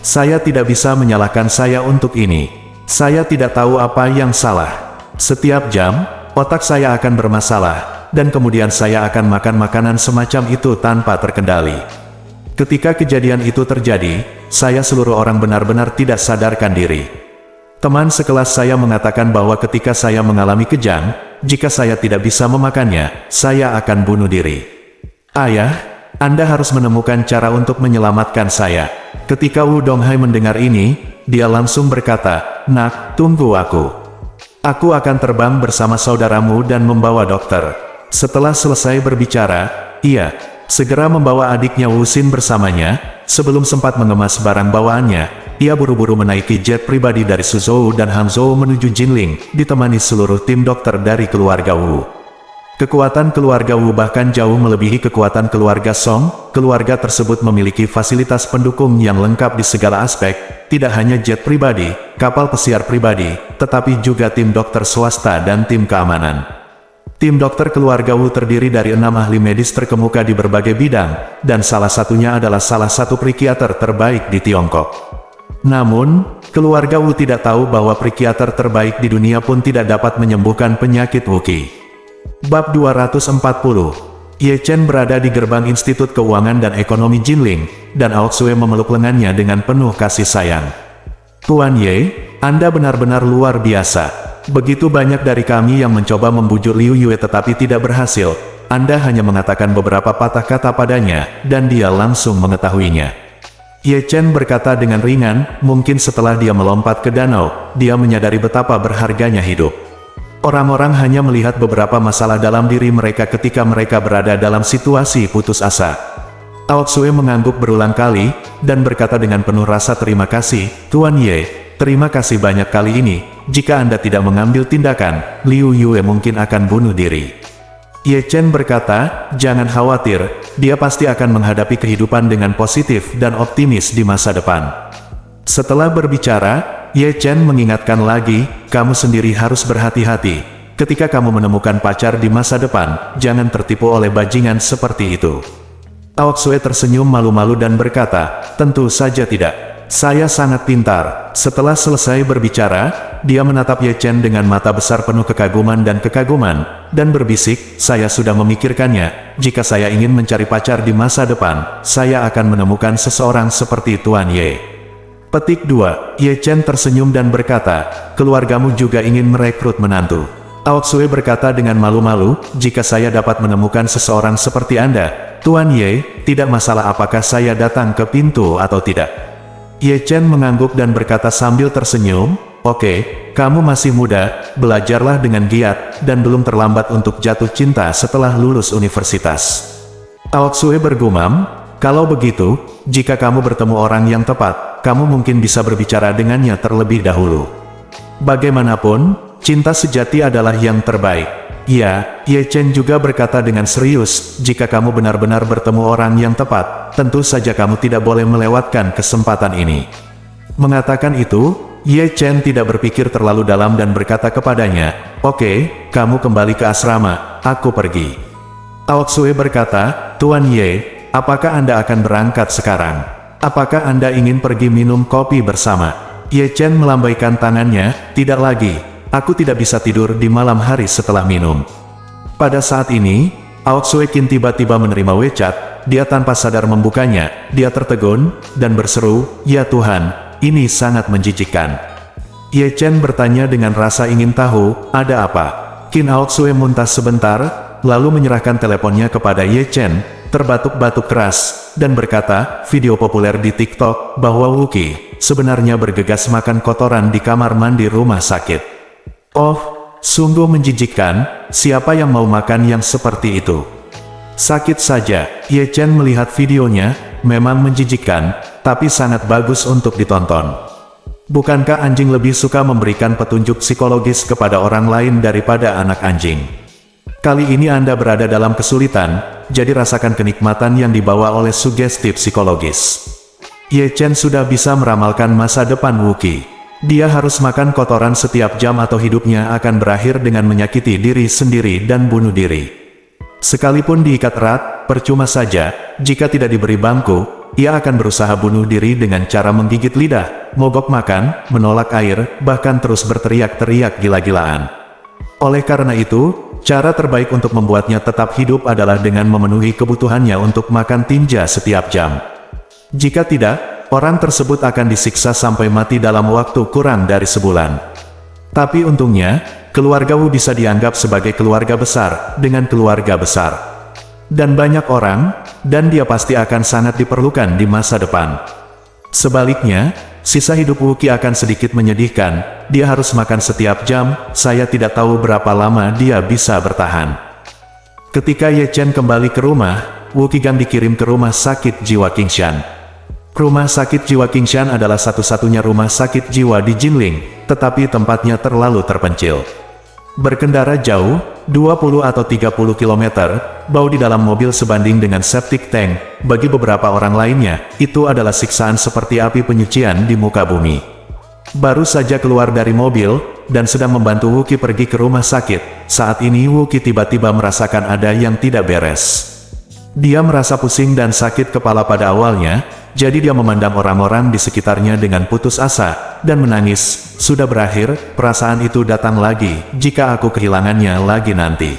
saya tidak bisa menyalahkan saya untuk ini. Saya tidak tahu apa yang salah. Setiap jam, otak saya akan bermasalah, dan kemudian saya akan makan makanan semacam itu tanpa terkendali." Ketika kejadian itu terjadi, saya seluruh orang benar-benar tidak sadarkan diri. Teman sekelas saya mengatakan bahwa ketika saya mengalami kejang, jika saya tidak bisa memakannya, saya akan bunuh diri. "Ayah, Anda harus menemukan cara untuk menyelamatkan saya." Ketika Wu Donghai mendengar ini, dia langsung berkata, "Nak, tunggu aku. Aku akan terbang bersama saudaramu dan membawa dokter." Setelah selesai berbicara, ia segera membawa adiknya Wu Xin bersamanya. Sebelum sempat mengemas barang bawaannya, ia buru-buru menaiki jet pribadi dari Suzhou dan Hangzhou menuju Jinling, ditemani seluruh tim dokter dari keluarga Wu. Kekuatan keluarga Wu bahkan jauh melebihi kekuatan keluarga Song. Keluarga tersebut memiliki fasilitas pendukung yang lengkap di segala aspek, tidak hanya jet pribadi, kapal pesiar pribadi, tetapi juga tim dokter swasta dan tim keamanan. Tim dokter keluarga Wu terdiri dari 6 ahli medis terkemuka di berbagai bidang, dan salah satunya adalah salah satu psikiater terbaik di Tiongkok. Namun, keluarga Wu tidak tahu bahwa psikiater terbaik di dunia pun tidak dapat menyembuhkan penyakit Wuqi. Bab 240. Ye Chen berada di gerbang Institut Keuangan dan Ekonomi Jinling, dan Aoxue memeluk lengannya dengan penuh kasih sayang. Tuan Ye, Anda benar-benar luar biasa. Begitu banyak dari kami yang mencoba membujuk Liu Yue tetapi tidak berhasil. Anda hanya mengatakan beberapa patah kata padanya, dan dia langsung mengetahuinya. Ye Chen berkata dengan ringan, mungkin setelah dia melompat ke danau, dia menyadari betapa berharganya hidup. Orang-orang hanya melihat beberapa masalah dalam diri mereka ketika mereka berada dalam situasi putus asa. Aoxue mengangguk berulang kali, dan berkata dengan penuh rasa terima kasih, Tuan Ye, terima kasih banyak kali ini. Jika Anda tidak mengambil tindakan, Liu Yue mungkin akan bunuh diri. Ye Chen berkata, jangan khawatir, dia pasti akan menghadapi kehidupan dengan positif dan optimis di masa depan. Setelah berbicara, Ye Chen mengingatkan lagi, kamu sendiri harus berhati-hati. Ketika kamu menemukan pacar di masa depan, jangan tertipu oleh bajingan seperti itu. Aoxue tersenyum malu-malu dan berkata, tentu saja tidak. Saya sangat pintar. Setelah selesai berbicara, dia menatap Ye Chen dengan mata besar penuh kekaguman dan berbisik, saya sudah memikirkannya, jika saya ingin mencari pacar di masa depan, saya akan menemukan seseorang seperti Tuan Ye. Petik 2. Ye Chen tersenyum dan berkata, keluargamu juga ingin merekrut menantu. Aoxue berkata dengan malu-malu, jika saya dapat menemukan seseorang seperti Anda, Tuan Ye, tidak masalah apakah saya datang ke pintu atau tidak. Ye Chen mengangguk dan berkata sambil tersenyum, oke, kamu masih muda, belajarlah dengan giat, dan belum terlambat untuk jatuh cinta setelah lulus universitas. Aoxue bergumam, kalau begitu, jika kamu bertemu orang yang tepat, kamu mungkin bisa berbicara dengannya terlebih dahulu. Bagaimanapun, cinta sejati adalah yang terbaik. Ya, Ye Chen juga berkata dengan serius, jika kamu benar-benar bertemu orang yang tepat, tentu saja kamu tidak boleh melewatkan kesempatan ini. Mengatakan itu, Ye Chen tidak berpikir terlalu dalam dan berkata kepadanya, oke, kamu kembali ke asrama, aku pergi. Aoxue berkata, Tuan Ye, apakah Anda akan berangkat sekarang? Apakah Anda ingin pergi minum kopi bersama? Ye Chen melambaikan tangannya, tidak lagi. Aku tidak bisa tidur di malam hari setelah minum. Pada saat ini, Aoxue Qin tiba-tiba menerima WeChat, dia tanpa sadar membukanya, dia tertegun, dan berseru, ya Tuhan, ini sangat menjijikkan. Ye Chen bertanya dengan rasa ingin tahu, ada apa? Qin Aoxue muntah sebentar, lalu menyerahkan teleponnya kepada Ye Chen, terbatuk-batuk keras, dan berkata, video populer di TikTok, bahwa Wuqi, sebenarnya bergegas makan kotoran di kamar mandi rumah sakit. Oh, sungguh menjijikkan, siapa yang mau makan yang seperti itu? Sakit saja, Ye Chen melihat videonya, memang menjijikkan, tapi sangat bagus untuk ditonton. Bukankah anjing lebih suka memberikan petunjuk psikologis kepada orang lain daripada anak anjing? Kali ini Anda berada dalam kesulitan, jadi rasakan kenikmatan yang dibawa oleh sugesti psikologis. Ye Chen sudah bisa meramalkan masa depan Wuqi. Dia harus makan kotoran setiap jam atau hidupnya akan berakhir dengan menyakiti diri sendiri dan bunuh diri. Sekalipun diikat erat, percuma saja, jika tidak diberi bangku, ia akan berusaha bunuh diri dengan cara menggigit lidah, mogok makan, menolak air, bahkan terus berteriak-teriak gila-gilaan. Oleh karena itu, cara terbaik untuk membuatnya tetap hidup adalah dengan memenuhi kebutuhannya untuk makan tinja setiap jam. Jika tidak, orang tersebut akan disiksa sampai mati dalam waktu kurang dari sebulan. Tapi untungnya, keluarga Wu bisa dianggap sebagai keluarga besar, dengan keluarga besar. Dan banyak orang, dan dia pasti akan sangat diperlukan di masa depan. Sebaliknya, sisa hidup Wuqi akan sedikit menyedihkan, dia harus makan setiap jam, saya tidak tahu berapa lama dia bisa bertahan. Ketika Ye Chen kembali ke rumah, Wu Qigang dikirim ke rumah sakit jiwa Qingshan. Rumah sakit jiwa Qingshan adalah satu-satunya rumah sakit jiwa di Jinling, tetapi tempatnya terlalu terpencil. Berkendara jauh, 20 atau 30 km, bau di dalam mobil sebanding dengan septic tank. Bagi beberapa orang lainnya, itu adalah siksaan seperti api penyucian di muka bumi. Baru saja keluar dari mobil, dan sedang membantu Wu Qi pergi ke rumah sakit. Saat ini Wu Qi tiba-tiba merasakan ada yang tidak beres. Dia merasa pusing dan sakit kepala pada awalnya, jadi dia memandang orang-orang di sekitarnya dengan putus asa, dan menangis. Sudah berakhir, perasaan itu datang lagi, jika aku kehilangannya lagi nanti.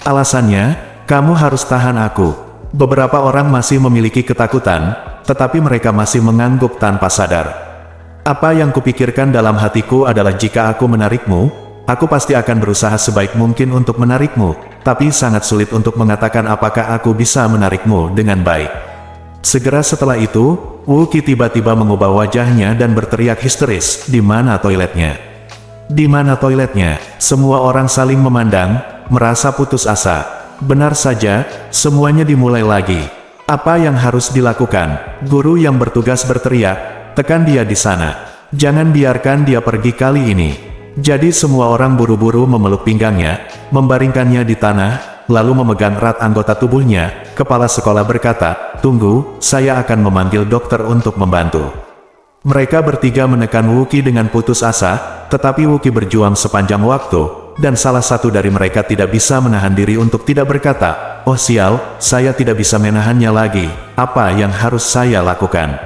Alasannya, kamu harus tahan aku. Beberapa orang masih memiliki ketakutan, tetapi mereka masih mengangguk tanpa sadar. Apa yang kupikirkan dalam hatiku adalah jika aku menarikmu, aku pasti akan berusaha sebaik mungkin untuk menarikmu, tapi sangat sulit untuk mengatakan apakah aku bisa menarikmu dengan baik. Segera setelah itu, Wu Qi tiba-tiba mengubah wajahnya dan berteriak histeris, "Di mana toiletnya? Di mana toiletnya?" Semua orang saling memandang, merasa putus asa. Benar saja, semuanya dimulai lagi. Apa yang harus dilakukan? Guru yang bertugas berteriak, "Tekan dia di sana. Jangan biarkan dia pergi kali ini." Jadi semua orang buru-buru memeluk pinggangnya, membaringkannya di tanah, lalu memegang erat anggota tubuhnya. Kepala sekolah berkata, "Tunggu, saya akan memanggil dokter untuk membantu." Mereka bertiga menekan Wu Qi dengan putus asa, tetapi Wu Qi berjuang sepanjang waktu, dan salah satu dari mereka tidak bisa menahan diri untuk tidak berkata, "Oh sial, saya tidak bisa menahannya lagi. Apa yang harus saya lakukan?"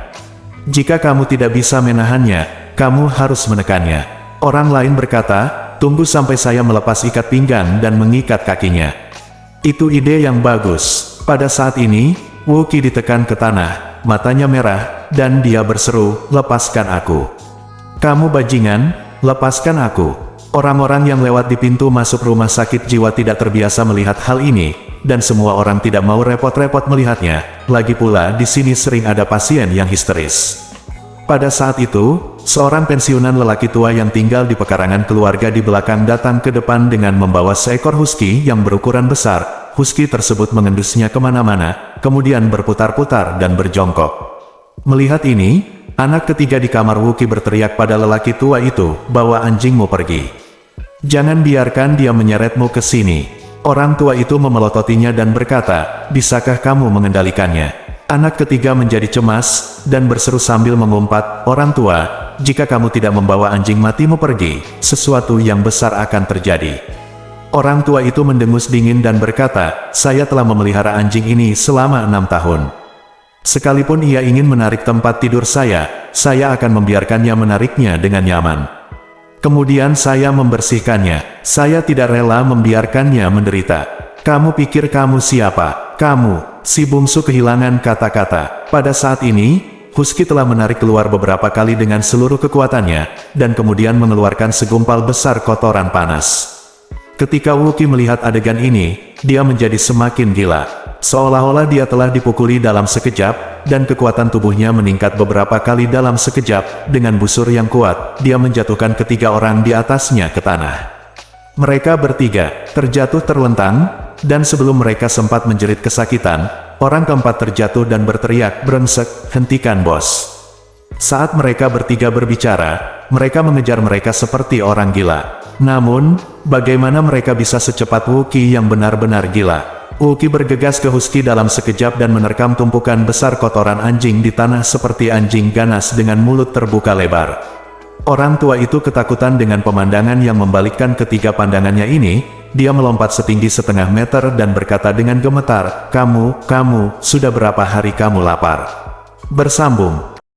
"Jika kamu tidak bisa menahannya, kamu harus menekannya." Orang lain berkata, "Tunggu sampai saya melepas ikat pinggang dan mengikat kakinya." Itu ide yang bagus. Pada saat ini, Wu Qi ditekan ke tanah, matanya merah, dan dia berseru, "Lepaskan aku. Kamu bajingan, lepaskan aku." Orang-orang yang lewat di pintu masuk rumah sakit jiwa tidak terbiasa melihat hal ini, dan semua orang tidak mau repot-repot melihatnya. Lagi pula di sini sering ada pasien yang histeris. Pada saat itu, seorang pensiunan lelaki tua yang tinggal di pekarangan keluarga di belakang datang ke depan dengan membawa seekor husky yang berukuran besar. Husky tersebut mengendusnya kemana-mana, kemudian berputar-putar dan berjongkok. Melihat ini, anak ketiga di kamar Wu Qi berteriak pada lelaki tua itu, "Bawa anjingmu pergi. Jangan biarkan dia menyeretmu ke sini." Orang tua itu memelototinya dan berkata, "Bisakah kamu mengendalikannya?" Anak ketiga menjadi cemas, dan berseru sambil mengumpat, "Orang tua, jika kamu tidak membawa anjing matimu pergi, sesuatu yang besar akan terjadi." Orang tua itu mendengus dingin dan berkata, "Saya telah memelihara anjing ini selama 6 tahun. Sekalipun ia ingin menarik tempat tidur saya akan membiarkannya menariknya dengan nyaman. Kemudian saya membersihkannya. Saya tidak rela membiarkannya menderita." "Kamu pikir kamu siapa? Kamu?" Si bungsu kehilangan kata-kata. Pada saat ini, husky telah menarik keluar beberapa kali dengan seluruh kekuatannya, dan kemudian mengeluarkan segumpal besar kotoran panas. Ketika Wu Qi melihat adegan ini, dia menjadi semakin gila. Seolah-olah dia telah dipukuli dalam sekejap, dan kekuatan tubuhnya meningkat beberapa kali dalam sekejap. Dengan busur yang kuat, dia menjatuhkan ketiga orang di atasnya ke tanah. Mereka bertiga terjatuh terlentang, dan sebelum mereka sempat menjerit kesakitan, orang keempat terjatuh dan berteriak, "Brengsek, hentikan bos." Saat mereka bertiga berbicara, mereka mengejar mereka seperti orang gila. Namun, bagaimana mereka bisa secepat Wu Qi yang benar-benar gila? Wu Qi bergegas ke husky dalam sekejap dan menerkam tumpukan besar kotoran anjing di tanah seperti anjing ganas dengan mulut terbuka lebar. Orang tua itu ketakutan dengan pemandangan yang membalikkan ketiga pandangannya ini. Dia melompat setinggi setengah meter dan berkata dengan gemetar, Kamu, sudah berapa hari kamu lapar?" Bersambung.